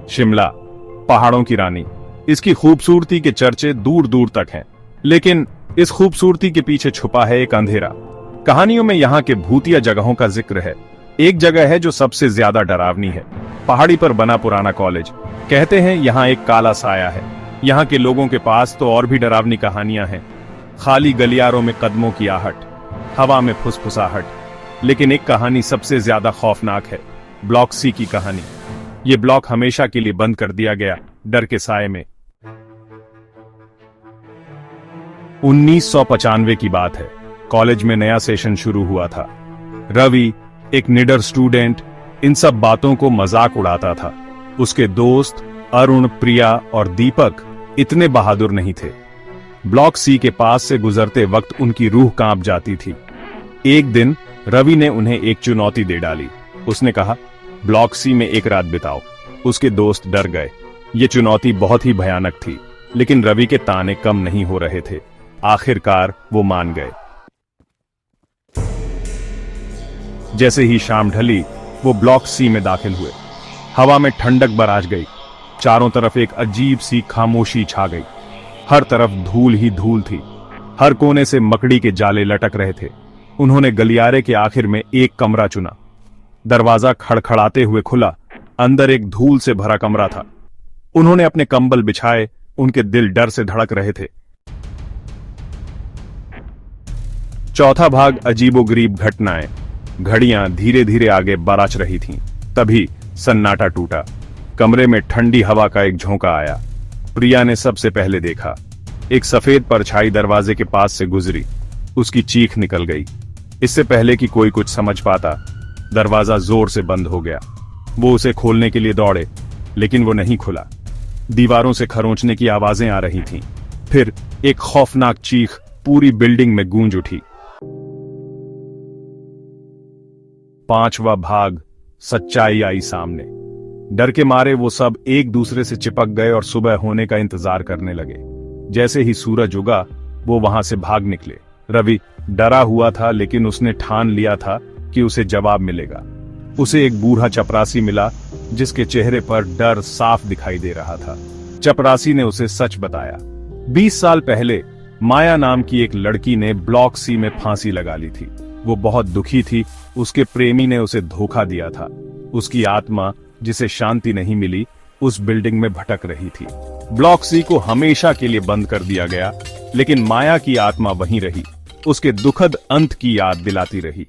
शिमला, पहाड़ों की रानी। इसकी खूबसूरती के चर्चे दूर दूर तक हैं, लेकिन इस खूबसूरती के पीछे छुपा है एक अंधेरा। कहानियों में यहाँ के भूतिया जगहों का जिक्र है। एक जगह है जो सबसे ज्यादा डरावनी है, पहाड़ी पर बना पुराना कॉलेज। कहते हैं यहाँ एक काला साया है। यहाँ के लोगों के पास तो और भी डरावनी कहानियां हैं। खाली गलियारों में कदमों की आहट, हवा में फुसफुसाहट। लेकिन एक कहानी सबसे ज्यादा खौफनाक है, ब्लॉक सी की कहानी। ये ब्लॉक हमेशा के लिए बंद कर दिया गया, डर के साए में। 1995 की बात है। कॉलेज में नया सेशन शुरू हुआ था। रवि, एक निडर स्टूडेंट, इन सब बातों को मजाक उड़ाता था। उसके दोस्त अरुण, प्रिया और दीपक इतने बहादुर नहीं थे। ब्लॉक सी के पास से गुजरते वक्त उनकी रूह कांप जाती थी। एक दिन रवि ने उन्हें एक चुनौती दे डाली। उसने कहा, ब्लॉक सी में एक रात बिताओ। उसके दोस्त डर गए। ये चुनौती बहुत ही भयानक थी, लेकिन रवि के ताने कम नहीं हो रहे थे। आखिरकार वो मान गए। जैसे ही शाम ढली, वो ब्लॉक सी में दाखिल हुए। हवा में ठंडक बराज गई। चारों तरफ एक अजीब सी खामोशी छा गई। हर तरफ धूल ही धूल थी। हर कोने से मकड़ी के जाले लटक रहे थे। उन्होंने गलियारे के आखिर में एक कमरा चुना। दरवाजा खड़खड़ाते हुए खुला। अंदर एक धूल से भरा कमरा था। उन्होंने अपने कंबल बिछाए। उनके दिल डर से धड़क रहे थे। चौथा भाग, अजीबोगरीब घटनाएं। घड़ियां धीरे धीरे आगे बरच रही थीं। तभी सन्नाटा टूटा। कमरे में ठंडी हवा का एक झोंका आया। प्रिया ने सबसे पहले देखा। एक सफेद परछाई दरवाजे के पास से गुजरी। उसकी चीख निकल गई। इससे पहले कि कोई कुछ समझ पाता, दरवाजा जोर से बंद हो गया। वो उसे खोलने के लिए दौड़े, लेकिन वो नहीं खुला। दीवारों से खरोंचने की आवाजें आ रही थीं। फिर एक खौफनाक चीख पूरी बिल्डिंग में गूंज उठी। पांचवा भाग, सच्चाई आई सामने। डर के मारे वो सब एक दूसरे से चिपक गए और सुबह होने का इंतजार करने लगे। जैसे ही सूरज उगा, वो वहां से भाग निकले। रवि डरा हुआ था, लेकिन उसने ठान लिया था कि उसे जवाब मिलेगा। उसे एक बूढ़ा चपरासी मिला, जिसके चेहरे पर डर साफ दिखाई दे रहा था। चपरासी ने उसे सच बताया। 20 साल पहले माया नाम की एक लड़की ने ब्लॉक सी में फांसी लगा ली थी। वो बहुत दुखी थी। उसके प्रेमी ने उसे धोखा दिया था। उसकी आत्मा, जिसे शांति नहीं मिली, उस बिल्डिंग में भटक रही थी। ब्लॉक सी को हमेशा के लिए बंद कर दिया गया, लेकिन माया की आत्मा वहीं रही। उसके दुखद अंत की याद दिलाती रही।